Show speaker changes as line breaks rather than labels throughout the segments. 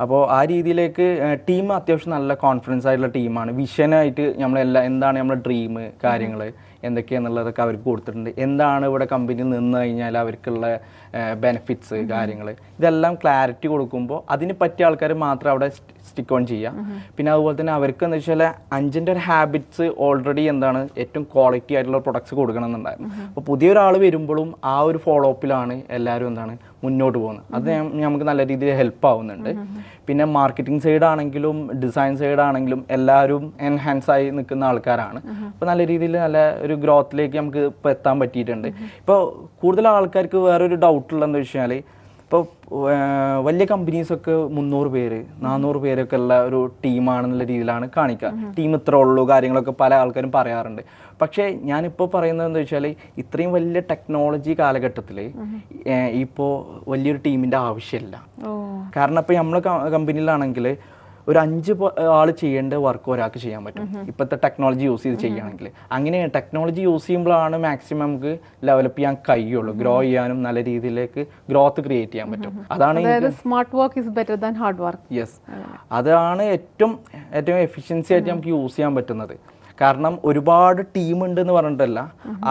അപ്പോൾ ആ രീതിയിലേക്ക് ടീം അത്യാവശ്യം നല്ല കോൺഫിഡൻസ് ആയിട്ടുള്ള ടീമാണ്. വിഷനായിട്ട് എന്താണ് നമ്മുടെ ഡ്രീം കാര്യങ്ങൾ എന്തൊക്കെയാണെന്നുള്ളതൊക്കെ അവർക്ക് കൊടുത്തിട്ടുണ്ട്. എന്താണ് ഇവിടെ കമ്പനി നിന്ന് കഴിഞ്ഞാൽ അവർക്കുള്ള ബെനിഫിറ്റ്സ് കാര്യങ്ങൾ ഇതെല്ലാം ക്ലാരിറ്റി കൊടുക്കുമ്പോൾ അതിന് പറ്റിയ ആൾക്കാർ മാത്രം അവിടെ സ്റ്റിക്ക് ഓൺ ചെയ്യുക. പിന്നെ അതുപോലെ തന്നെ അവർക്ക് എന്താ വെച്ചാൽ 5ൻ്റെ ഒരു ഹാബിറ്റ്സ് ഓൾറെഡി എന്താണ് ഏറ്റവും ക്വാളിറ്റി ആയിട്ടുള്ള പ്രൊഡക്ട്സ് കൊടുക്കണം എന്നുണ്ടായിരുന്നു. അപ്പോൾ പുതിയൊരാൾ വരുമ്പോഴും ആ ഒരു ഫോളോ അപ്പിലാണ് എല്ലാവരും എന്താണ് മുന്നോട്ട് പോകുന്നത്. അത് നമുക്ക് നല്ല രീതിയിൽ ഹെൽപ്പ് ആവുന്നുണ്ട്. പിന്നെ മാർക്കറ്റിംഗ് സൈഡ് ആണെങ്കിലും ഡിസൈൻ സൈഡ് ആണെങ്കിലും എല്ലാവരും എൻഹാൻസ് ആയി നിൽക്കുന്ന ആൾക്കാരാണ്. അപ്പോൾ നല്ല രീതിയിൽ നല്ല ഒരു ഗ്രോത്തിലേക്ക് നമുക്ക് ഇപ്പോൾ എത്താൻ പറ്റിയിട്ടുണ്ട്. ഇപ്പോൾ കൂടുതൽ ആൾക്കാർക്ക് വേറൊരു ഡൗട്ടുള്ളതെന്ന് വെച്ചാൽ ഇപ്പോൾ വലിയ കമ്പനീസൊക്കെ 300 പേര് 400 പേരൊക്കെ ഉള്ള ഒരു ടീമാണെന്നുള്ള രീതിയിലാണ് കാണിക്കുക. ടീം ഇത്ര ഉള്ളൂ കാര്യങ്ങളൊക്കെ പല ആൾക്കാരും പറയാറുണ്ട്. പക്ഷേ ഞാനിപ്പോൾ പറയുന്നത് എന്താ വെച്ചാൽ ഇത്രയും വലിയ ടെക്നോളജി കാലഘട്ടത്തിൽ ഇപ്പോൾ വലിയൊരു ടീമിൻ്റെ ആവശ്യമില്ല. കാരണം ഇപ്പോൾ നമ്മളെ കമ്പനിയിലാണെങ്കിൽ ഒരു 5 ആൾ ചെയ്യേണ്ട വർക്ക് ഒരാൾക്ക് ചെയ്യാൻ പറ്റും ഇപ്പോഴത്തെ ടെക്നോളജി യൂസ് ചെയ്ത് ചെയ്യുകയാണെങ്കിൽ. അങ്ങനെ ടെക്നോളജി യൂസ് ചെയ്യുമ്പോഴാണ് മാക്സിമം നമുക്ക് ഡെവലപ്പ് ചെയ്യാൻ കഴിയുള്ളൂ. ഗ്രോ ചെയ്യാനും നല്ല രീതിയിലേക്ക് ഗ്രോത്ത് ക്രിയേറ്റ് ചെയ്യാൻ പറ്റും. അതാണ്
smart work is better than hard work.
Yes, അതാണ് ഏറ്റവും എഫിഷ്യൻസി ആയിട്ട് നമുക്ക് യൂസ് ചെയ്യാൻ പറ്റുന്നത്. കാരണം ഒരുപാട് ടീം ഉണ്ടെന്ന് പറഞ്ഞിട്ടല്ല,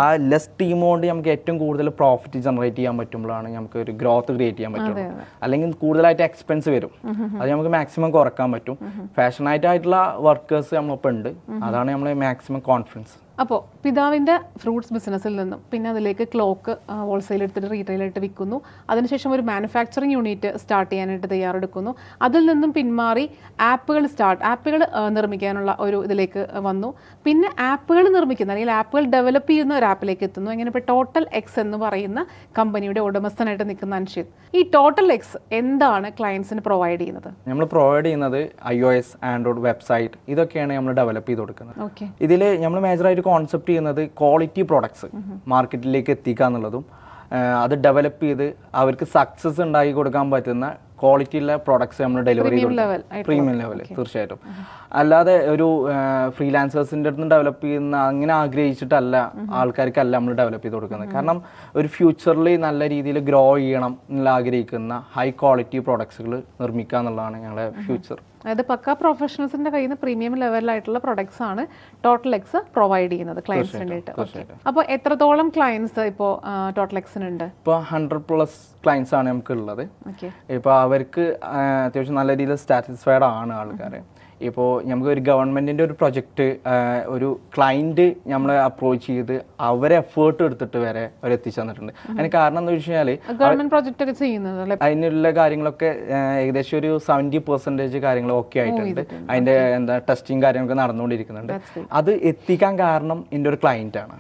ആ ലെസ് ടീം കൊണ്ട് നമുക്ക് ഏറ്റവും കൂടുതൽ പ്രോഫിറ്റ് ജനറേറ്റ് ചെയ്യാൻ പറ്റുമ്പോഴാണ് നമുക്ക് ഒരു ഗ്രോത്ത് ക്രിയേറ്റ് ചെയ്യാൻ പറ്റുള്ളൂ. അല്ലെങ്കിൽ കൂടുതലായിട്ട് എക്സ്പെൻസ് വരും, അത് നമുക്ക് മാക്സിമം കുറക്കാൻ പറ്റും. ഫാഷനായിട്ടായിട്ടുള്ള വർക്കേഴ്സ് നമ്മളിപ്പോൾ ഉണ്ട്, അതാണ് നമ്മളെ മാക്സിമം കോൺഫിഡൻസ്.
അപ്പോൾ പിതാവിൻ്റെ ഫ്രൂട്ട്സ് ബിസിനസ്സിൽ നിന്നും പിന്നെ അതിലേക്ക് ക്ലോക്ക് ഹോൾസെയിൽ എടുത്തിട്ട് റീറ്റെയിലായിട്ട് വിൽക്കുന്നു. അതിനുശേഷം ഒരു മാനുഫാക്ചറിങ് യൂണിറ്റ് സ്റ്റാർട്ട് ചെയ്യാനായിട്ട് തയ്യാറെടുക്കുന്നു. അതിൽ നിന്നും പിന്മാറി ആപ്പുകൾ നിർമ്മിക്കാനുള്ള ഒരു ഇതിലേക്ക് വന്നു. പിന്നെ ആപ്പുകൾ നിർമ്മിക്കുന്ന അല്ലെങ്കിൽ ആപ്പുകൾ ഡെവലപ്പ് ചെയ്യുന്ന ഒരു ആപ്പിലേക്ക് എത്തുന്നു. അങ്ങനെ ഇപ്പോൾ ടോട്ടൽ എക്സ് എന്ന് പറയുന്ന കമ്പനിയുടെ ഉടമസ്ഥനായിട്ട് നിൽക്കുന്ന അൻഷിത്, ഈ ടോട്ടൽ എക്സ് എന്താണ് ക്ലയൻസിന് പ്രൊവൈഡ് ചെയ്യുന്നത്?
നമ്മൾ പ്രൊവൈഡ് ചെയ്യുന്നത് iOS, ആൻഡ്രോയിഡ് വെബ്സൈറ്റ് ഇതൊക്കെയാണ് നമ്മൾ ഡെവലപ്പ് ചെയ്ത് കൊടുക്കുന്നത്.
ഓക്കെ,
ഇതിൽ നമ്മൾ മേജറായിട്ട് കോൺസെപ്റ്റ് ചെയ്യുന്നത് ക്വാളിറ്റി പ്രോഡക്ട്സ് മാർക്കറ്റിലേക്ക് എത്തിക്കുക എന്നുള്ളതും അത് ഡെവലപ്പ് ചെയ്ത് അവർക്ക് സക്സസ് ഉണ്ടാക്കി കൊടുക്കാൻ പറ്റുന്ന ക്വാളിറ്റിയുള്ള പ്രോഡക്ട്സ് നമ്മൾ ഡെലിവറി ചെയ്ത് പ്രീമിയം ലെവൽ തീർച്ചയായിട്ടും. അല്ലാതെ ഒരു ഫ്രീലാൻസേഴ്സിൻ്റെ അടുത്ത് ഡെവലപ്പ് ചെയ്യുന്ന അങ്ങനെ ആഗ്രഹിച്ചിട്ടല്ല ആൾക്കാർക്കല്ല നമ്മൾ ഡെവലപ്പ് ചെയ്ത് കൊടുക്കുന്നത്. കാരണം ഒരു ഫ്യൂച്ചറിൽ നല്ല രീതിയിൽ ഗ്രോ ചെയ്യണം എന്നുള്ള ആഗ്രഹിക്കുന്ന ഹൈ ക്വാളിറ്റി പ്രോഡക്ട്സുകൾ നിർമ്മിക്കുക എന്നുള്ളതാണ് ഞങ്ങളുടെ ഫ്യൂച്ചർ.
അതായത് പക്ക പ്രൊഫഷണൽസിന്റെ കയ്യിൽ നിന്ന് പ്രീമിയം ലെവലിലായിട്ടുള്ള പ്രൊഡക്ട്സ് ആണ് ടോട്ടൽ എക്സ് പ്രൊവൈഡ് ചെയ്യുന്നത് ക്ലയൻസിന് വേണ്ടിയിട്ട്. അപ്പോൾ എത്രത്തോളം ക്ലയൻസ് ഇപ്പോൾ ടോട്ടൽ എക്സിനുണ്ട്?
ഇപ്പോൾ 100+ ക്ലയൻസ് ആണ് നമുക്ക് ഉള്ളത്. ഇപ്പോൾ അവർക്ക് അത്യാവശ്യം നല്ല രീതിയിൽ സാറ്റിസ്ഫൈഡ് ആണ് ആൾക്കാർ. ഇപ്പോൾ നമുക്ക് ഒരു ഗവൺമെൻറ്റിൻ്റെ ഒരു പ്രൊജക്റ്റ് ഒരു ക്ലയൻറ്റ് നമ്മളെ അപ്രോച്ച് ചെയ്ത് അവരെ എഫേർട്ട് എടുത്തിട്ട് വരെ അവർ എത്തിച്ചു തന്നിട്ടുണ്ട്. അതിന് കാരണം എന്താ വെച്ച് കഴിഞ്ഞാൽ
ഗവൺമെന്റ് പ്രൊജക്റ്റ് ഒക്കെ ചെയ്യുന്നത്
അതിനുള്ള കാര്യങ്ങളൊക്കെ ഏകദേശം ഒരു 70% കാര്യങ്ങൾ ഓക്കെ ആയിട്ടുണ്ട്. അതിൻ്റെ ടെസ്റ്റിംഗ് കാര്യങ്ങളൊക്കെ നടന്നുകൊണ്ടിരിക്കുന്നുണ്ട്. അത് എത്തിക്കാൻ കാരണം എൻ്റെ ഒരു ക്ലയൻ്റ് ആണ്,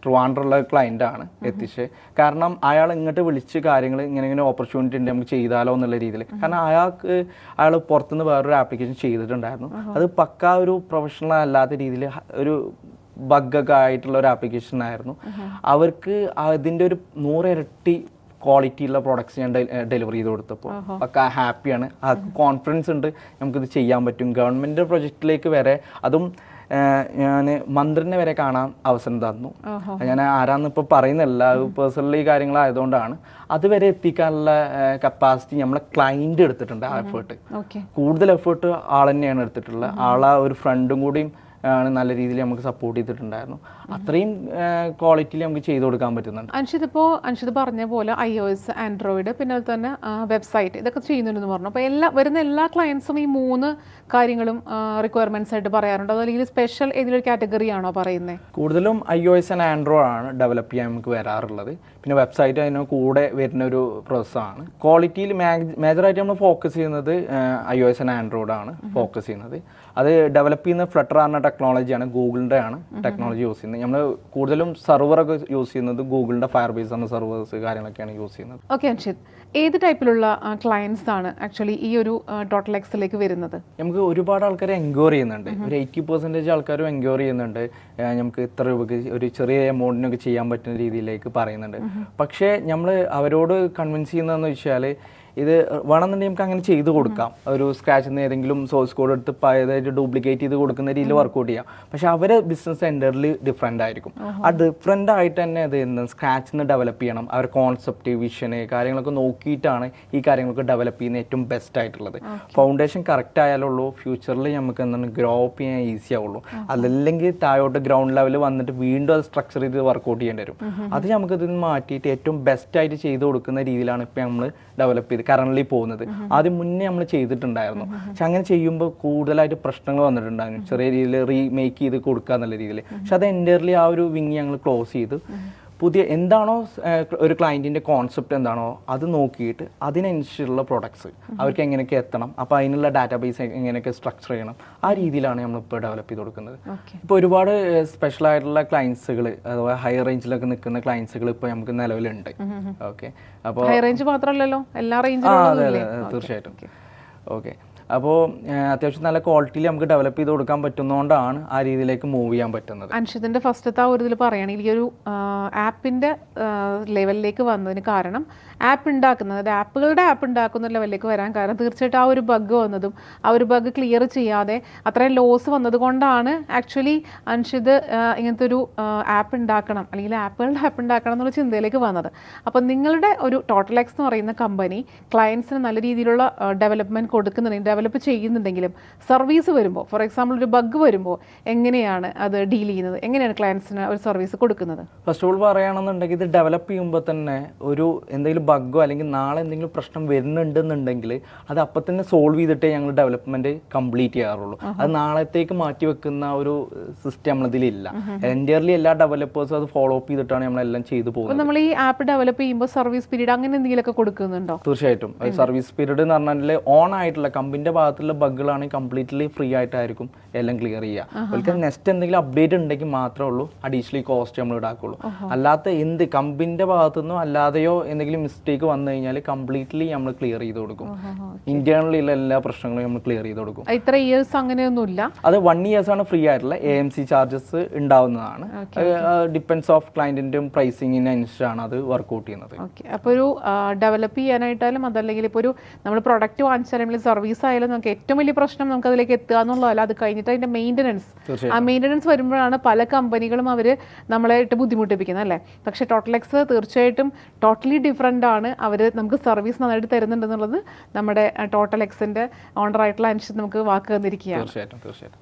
ട്രിവാൻഡ്രമുള്ള ക്ലയൻ്റ് ആണ് എത്തിച്ച്. കാരണം അയാൾ ഇങ്ങോട്ട് വിളിച്ച് കാര്യങ്ങൾ ഇങ്ങനെ ഓപ്പർച്യൂണിറ്റി ഉണ്ട് നമുക്ക് ചെയ്താലോ എന്നുള്ള രീതിയിൽ. കാരണം അയാൾ പുറത്തുനിന്ന് വേറൊരു ആപ്ലിക്കേഷൻ ചെയ്തിട്ടുണ്ടായിരുന്നു. അത് പക്കാ ഒരു പ്രൊഫഷണൽ അല്ലാത്ത രീതിയിൽ ഒരു ബഗ്ഗൊക്കെ ആയിട്ടുള്ള ഒരു ആപ്ലിക്കേഷൻ ആയിരുന്നു. അവർക്ക് അതിൻ്റെ ഒരു 100 ഇരട്ടി ക്വാളിറ്റിയുള്ള പ്രോഡക്ട്സ് ഞാൻ ഡെലിവറി ചെയ്ത് കൊടുത്തപ്പോൾ പക്ക ഹാപ്പിയാണ്. ആർക്ക് കോൺഫിഡൻസ് ഉണ്ട് നമുക്കിത് ചെയ്യാൻ പറ്റും. ഗവൺമെൻറ് പ്രൊജക്റ്റിലേക്ക് വരെ അതും ഞാൻ മന്ത്രിനെ വരെ കാണാൻ അവസരം തന്നു. ഞാൻ ആരാന്ന് ഇപ്പോൾ പറയുന്നില്ല, പേഴ്സണലി കാര്യങ്ങളായതുകൊണ്ടാണ്. അതുവരെ എത്തിക്കാനുള്ള കപ്പാസിറ്റി നമ്മളെ ക്ലയൻറ്റ് എടുത്തിട്ടുണ്ട്. ആ എഫേർട്ട് കൂടുതൽ എഫേർട്ട് ആൾ തന്നെയാണ് എടുത്തിട്ടുള്ളത്. ആളെ ഒരു ഫ്രണ്ടും കൂടിയും ആണ് നല്ല രീതിയിൽ നമുക്ക് സപ്പോർട്ട് ചെയ്തിട്ടുണ്ടായിരുന്നു. അത്രയും ക്വാളിറ്റിയിൽ നമുക്ക് ചെയ്തു കൊടുക്കാൻ പറ്റുന്നുണ്ട്.
അൻഷിത് പറഞ്ഞ പോലെ iOS, ആൻഡ്രോയിഡ് പിന്നെ അതുപോലെ തന്നെ വെബ്സൈറ്റ് ഇതൊക്കെ ചെയ്യുന്നുണ്ടെന്ന് പറഞ്ഞു. അപ്പോൾ വരുന്ന എല്ലാ ക്ലയൻസും ഈ 3 കാര്യങ്ങളും റിക്വയർമെന്റ്സ് ആയിട്ട് പറയാറുണ്ട്. അതല്ലെങ്കിൽ സ്പെഷ്യൽ ഏതൊരു കാറ്റഗറി ആണോ പറയുന്നത്?
കൂടുതലും iOS ആൻഡ് ആൻഡ്രോയിഡ് ആണ് ഡെവലപ്പ് ചെയ്യാൻ നമുക്ക് വരാറുള്ളത്. പിന്നെ വെബ്സൈറ്റ് അതിന് കൂടെ വരുന്ന ഒരു പ്രോസസ്സാണ്. ക്വാളിറ്റിയിൽ മേജറായിട്ട് നമ്മൾ ഫോക്കസ് ചെയ്യുന്നത് iOS ആൻഡ് ആൻഡ്രോയിഡ് ആണ് ഫോക്കസ് ചെയ്യുന്നത്. അത് ഡെവലപ്പ് ചെയ്യുന്ന ഫ്ലട്ടർ എന്ന ടെക്നോളജിയാണ്, ഗൂഗിളിൻ്റെ ആണ് ടെക്നോളജി യൂസ് ചെയ്യുന്നത്. നമ്മൾ കൂടുതലും സെർവറൊക്കെ യൂസ് ചെയ്യുന്നത് ഗൂഗിളിൻ്റെ ഫയർബേസ് എന്ന സെർവേഴ്സ് കാര്യങ്ങളൊക്കെയാണ് യൂസ് ചെയ്യുന്നത്.
ഓക്കെ അൻഷിത്, ഏത് ടൈപ്പിലുള്ള ക്ലയൻസ് ആണ് ആക്ച്വലി ഈ ഒരു ടോട്ടൽ എക്സിലേക്ക് വരുന്നത്?
നമുക്ക് ഒരുപാട് ആൾക്കാർ എൻക്വയറി ചെയ്യുന്നുണ്ട്. ഒരു 80% ആൾക്കാരും എൻക്വയറി ചെയ്യുന്നുണ്ട്. നമുക്ക് ഇത്ര രൂപയ്ക്ക് ഒരു ചെറിയ എമൗണ്ടിനൊക്കെ ചെയ്യാൻ പറ്റുന്ന രീതിയിലേക്ക് പറയുന്നുണ്ട്. പക്ഷേ നമ്മൾ അവരോട് കൺവിൻസ് ചെയ്യുന്നതെന്ന് വെച്ചാൽ ഇത് വേണമെന്നുണ്ടെങ്കിൽ നമുക്ക് അങ്ങനെ ചെയ്ത് കൊടുക്കാം. ഒരു സ്ക്രാച്ചിൽ നിന്ന് ഏതെങ്കിലും സോഴ്സ് കോഡ് എടുത്ത് പഴയതായിട്ട് ഡ്യൂപ്ലിക്കേറ്റ് ചെയ്ത് കൊടുക്കുന്ന രീതിയിൽ വർക്കൗട്ട് ചെയ്യാം. പക്ഷെ അവരെ ബിസിനസ് എൻ്റർലി ഡിഫറെൻ്റ് ആയിരിക്കും. ആ ഡിഫറെൻ്റ് ആയിട്ട് തന്നെ അത് സ്ക്രാച്ചിൽ നിന്ന് ഡെവലപ്പ് ചെയ്യണം. അവർ കോൺസെപ്റ്റ്, വിഷന് കാര്യങ്ങളൊക്കെ നോക്കിയിട്ടാണ് ഈ കാര്യങ്ങളൊക്കെ ഡെവലപ്പ് ചെയ്യുന്നത് ഏറ്റവും ബെസ്റ്റ് ആയിട്ടുള്ളത്. ഫൗണ്ടേഷൻ കറക്റ്റ് ആയാലുള്ളൂ ഫ്യൂച്ചറിൽ നമുക്ക് എന്താണ് ഗ്രോ അപ്പ് ചെയ്യാൻ ഈസി ആവുള്ളൂ. അതല്ലെങ്കിൽ താഴോട്ട് ഗ്രൗണ്ട് ലെവൽ വന്നിട്ട് വീണ്ടും അത് സ്ട്രക്ചർ ചെയ്ത് വർക്കൗട്ട് ചെയ്യേണ്ടി വരും. അത് നമുക്ക് ഇതിൽ നിന്ന് മാറ്റിയിട്ട് ഏറ്റവും ബെസ്റ്റ് ആയിട്ട് ചെയ്ത് കൊടുക്കുന്ന രീതിയിലാണ് ഇപ്പം നമ്മൾ ഡെവലപ്പ് ചെയ്ത് കറൻ്റ്ലി പോകുന്നത്. ആദ്യം മുന്നേ നമ്മൾ ചെയ്തിട്ടുണ്ടായിരുന്നു. പക്ഷെ അങ്ങനെ ചെയ്യുമ്പോൾ കൂടുതലായിട്ട് പ്രശ്നങ്ങൾ വന്നിട്ടുണ്ടായിരുന്നു. ചെറിയ രീതിയിൽ റീമേക്ക് ചെയ്ത് കൊടുക്കുക എന്നുള്ള രീതിയിൽ. പക്ഷെ അത് എൻ്റർലി ആ ഒരു വിങ് ഞങ്ങൾ ക്ലോസ് ചെയ്ത് പുതിയ എന്താണോ ഒരു ക്ലയൻറ്റിൻ്റെ കോൺസെപ്റ്റ് എന്താണോ അത് നോക്കിയിട്ട് അതിനനുസരിച്ചുള്ള പ്രൊഡക്ട്സ് അവർക്ക് എങ്ങനെയൊക്കെ എത്തണം, അപ്പോൾ അതിനുള്ള ഡാറ്റാബേസ് എങ്ങനെയൊക്കെ സ്ട്രക്ചർ ചെയ്യണം, ആ രീതിയിലാണ് നമ്മളിപ്പോൾ ഡെവലപ്പ് ചെയ്ത് കൊടുക്കുന്നത്. ഇപ്പോൾ ഒരുപാട് സ്പെഷ്യൽ ആയിട്ടുള്ള ക്ലയൻസുകൾ അഥവാ ഹൈ റേഞ്ചിലൊക്കെ നിൽക്കുന്ന ക്ലയൻസുകൾ ഇപ്പോൾ നമുക്ക് നിലവിലുണ്ട്. ഓക്കെ, അപ്പോൾ
ഹൈ റേഞ്ച് മാത്രമല്ലല്ലോ, എല്ലാ റേഞ്ചിലും.
അതെ അതെ തീർച്ചയായിട്ടും. ഓക്കെ, അപ്പോൾ അത്യാവശ്യം നല്ല ക്വാളിറ്റിയിൽ നമുക്ക് ഡെവലപ്പ് ചെയ്ത് കൊടുക്കാൻ പറ്റുന്നതുകൊണ്ടാണ് ആ രീതിയിലേക്ക് മൂവ് ചെയ്യാൻ പറ്റുന്നത്.
അൻഷിതിൻ്റെ ഫസ്റ്റത്തെ ആ ഒരു ഇതിൽ പറയുകയാണെങ്കിൽ ഈ ഒരു ആപ്പിൻ്റെ ലെവലിലേക്ക് വന്നതിന് കാരണം ആപ്പ് ഉണ്ടാക്കുന്നത്, അതായത് ആപ്പുകളുടെ ആപ്പ് ഉണ്ടാക്കുന്ന ലെവലിലേക്ക് വരാൻ കാരണം തീർച്ചയായിട്ടും ആ ഒരു ബഗ് വന്നതും ആ ഒരു ബഗ് ക്ലിയർ ചെയ്യാതെ അത്രയും ലോസ് വന്നത് കൊണ്ടാണ് ആക്ച്വലി അൻഷിത് ഇങ്ങനത്തെ ഒരു ആപ്പ് ഉണ്ടാക്കണം അല്ലെങ്കിൽ ആപ്പുകളുടെ ആപ്പ് ഉണ്ടാക്കണം എന്നുള്ള ചിന്തയിലേക്ക് വന്നത്. അപ്പം നിങ്ങളുടെ ഒരു ടോട്ടൽ എക്സ് എന്ന് പറയുന്ന കമ്പനി ക്ലയൻസിന് നല്ല രീതിയിലുള്ള ഡെവലപ്മെൻറ്റ് കൊടുക്കുന്നുണ്ടെങ്കിൽ, ഡെവലപ്പ് ചെയ്യുന്നുണ്ടെങ്കിലും സർവീസ് വരുമ്പോൾ, ഫോർ എക്സാമ്പിൾ ഒരു ബഗ് വരുമ്പോൾ എങ്ങനെയാണ് അത് ഡീൽ ചെയ്യുന്നത്, എങ്ങനെയാണ് ക്ലയൻസിന് ഒരു സർവീസ് കൊടുക്കുന്നത്?
ഫസ്റ്റ് ഓഫ് ഓൾ പറയുകയാണെന്നുണ്ടെങ്കിൽ ഇത് ഡെവലപ്പ് ചെയ്യുമ്പോൾ തന്നെ ഒരു എന്തെങ്കിലും ബഗ്ഗോ അല്ലെങ്കിൽ നാളെ എന്തെങ്കിലും പ്രശ്നം വരുന്നുണ്ടെന്നുണ്ടെങ്കിൽ അത് അപ്പം തന്നെ സോൾവ് ചെയ്തിട്ടേ ഞങ്ങൾ ഡെവലപ്മെൻറ്റ് കംപ്ലീറ്റ് ചെയ്യാറുള്ളൂ. അത് നാളത്തേക്ക് മാറ്റി വെക്കുന്ന ഒരു സിസ്റ്റം നമ്മളതിലില്ല. എൻ്റയർലി എല്ലാ ഡെവലപ്പേഴ്സും അത് ഫോളോ അപ്പ് ചെയ്തിട്ടാണ് നമ്മളെല്ലാം ചെയ്തു പോകുന്നത്.
നമ്മൾ ഈ ആപ്പ് ഡെവലപ്പ് ചെയ്യുമ്പോൾ സർവീസ് പീരീഡ് അങ്ങനെ എന്തെങ്കിലുമൊക്കെ കൊടുക്കുന്നുണ്ടോ?
തീർച്ചയായിട്ടും. സർവീസ് പീരീഡ് എന്ന് പറഞ്ഞാൽ ഓൺ ആയിട്ടുള്ള കമ്പനിയുടെ ഭാഗത്തുള്ള ബഗ്ഗുകളാണെങ്കിൽ കംപ്ലീറ്റ്ലി ഫ്രീ ആയിട്ടായിരിക്കും എല്ലാം ക്ലിയർ ചെയ്യുക. അവർക്ക് നെക്സ്റ്റ് എന്തെങ്കിലും അപ്ഡേറ്റ് ഉണ്ടെങ്കിൽ മാത്രമേ ഉള്ളൂ അഡീഷണലി കോസ്റ്റ് നമ്മൾ ഈടാക്കുള്ളൂ. അല്ലാത്ത എന്ത് കമ്പനിയുടെ ഭാഗത്തുനിന്നോ അല്ലാതെയോ എന്തെങ്കിലും മിസ്റ്റേക്ക് വന്നു കഴിഞ്ഞാൽ കംപ്ലീറ്റ്ലി നമ്മൾ ക്ലിയർ ചെയ്ത് കൊടുക്കും. ഇന്റേണലിലുള്ള എല്ലാ പ്രശ്നങ്ങളും നമ്മൾ ക്ലിയർ ചെയ്ത് കൊടുക്കും.
ഇത്ര ഇയേഴ്സ് അങ്ങനെയൊന്നുമില്ല, അത്
1 years ആണ് ഫ്രീ ആയിട്ടുള്ള. AMC ചാർജസ് ഉണ്ടാവുന്നതാണ്. ഡിപ്പെൻസ് ഓഫ് ക്ലയന്റിന്റെയും പ്രൈസിങ്ങിന് അനുസരിച്ചാണ് അത് വർക്ക്ഔട്ട് ചെയ്യുന്നത്.
അപ്പോൾ ഒരു ഡെവലപ്പ് ചെയ്യാനായിട്ടാലും അതല്ലെങ്കിൽ ഇപ്പോൾ ഒരു നമ്മൾ പ്രൊഡക്റ്റ് വാങ്ങിച്ചാലും സർവീസ് ആയാലും നമുക്ക് ഏറ്റവും വലിയ പ്രശ്നം നമുക്ക് അതിലേക്ക് എത്തുക എന്നുള്ളതല്ല, അത് കഴിഞ്ഞിട്ട് അതിന്റെ മെയിൻ്റനൻസ്, ആ മെയിൻ്റനൻസ് വരുമ്പോഴാണ് പല കമ്പനികളും അവർ നമ്മളെ ഇട്ട് ബുദ്ധിമുട്ടിപ്പിക്കുന്നത് അല്ലേ. പക്ഷേ ടോട്ടൽ എക്സ് തീർച്ചയായിട്ടും ടോട്ടലി ഡിഫറെൻ്റ് ആണ്. അവർ നമുക്ക് സർവീസ് നന്നായിട്ട് തരുന്നുണ്ടെന്നുള്ളത് നമ്മുടെ ടോട്ടൽ എക്സിന്റെ ഓണറായിട്ടുള്ള അനുസരിച്ച് നമുക്ക് വാക്ക് തന്നിരിക്കുകയാണ്.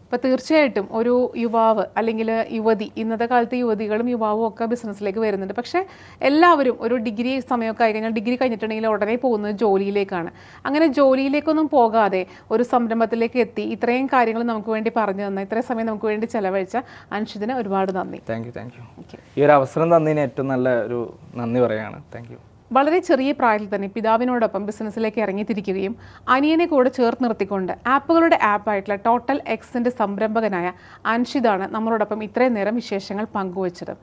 അപ്പോൾ തീർച്ചയായിട്ടും ഒരു യുവാവ് അല്ലെങ്കിൽ യുവതി, ഇന്നത്തെ കാലത്ത് യുവതികളും യുവാവും ഒക്കെ ബിസിനസ്സിലേക്ക് വരുന്നുണ്ട്. പക്ഷേ എല്ലാവരും ഒരു ഡിഗ്രി സമയമൊക്കെ ആയി കഴിഞ്ഞാൽ, ഡിഗ്രി കഴിഞ്ഞിട്ടുണ്ടെങ്കിൽ ഉടനെ പോകുന്നത് ജോലിയിലേക്കാണ്. അങ്ങനെ ജോലിയിലേക്കൊന്നും പോകാതെ ഒരു സംരംഭത്തിലേക്ക് എത്തി ഇത്രയും കാര്യങ്ങൾ നമുക്ക് വേണ്ടി പറഞ്ഞു തന്ന, ഇത്രയും സമയം നമുക്ക് വേണ്ടി ചെലവഴിച്ച അൻഷിതിന് ഒരുപാട് നന്ദി.
Thank you. ഈ ഒരു അവസരം തന്നതിന് ഏറ്റവും നല്ല ഒരു നന്ദി പറയാണ്. Thank you.
വളരെ ചെറിയ പ്രായത്തിൽ തന്നെ പിതാവിനോടൊപ്പം ബിസിനസ്സിലേക്ക് ഇറങ്ങിത്തിരിക്കുകയും അനിയനെ കൂടെ ചേർത്ത് നിർത്തിക്കൊണ്ട് ആപ്പുകളുടെ ആപ്പായിട്ടുള്ള ടോട്ടൽ എക്സിന്റെ സംരംഭകനായ അൻഷിതാണ് നമ്മളോടൊപ്പം ഇത്രയും നേരം വിശേഷങ്ങൾ പങ്കുവച്ചത്.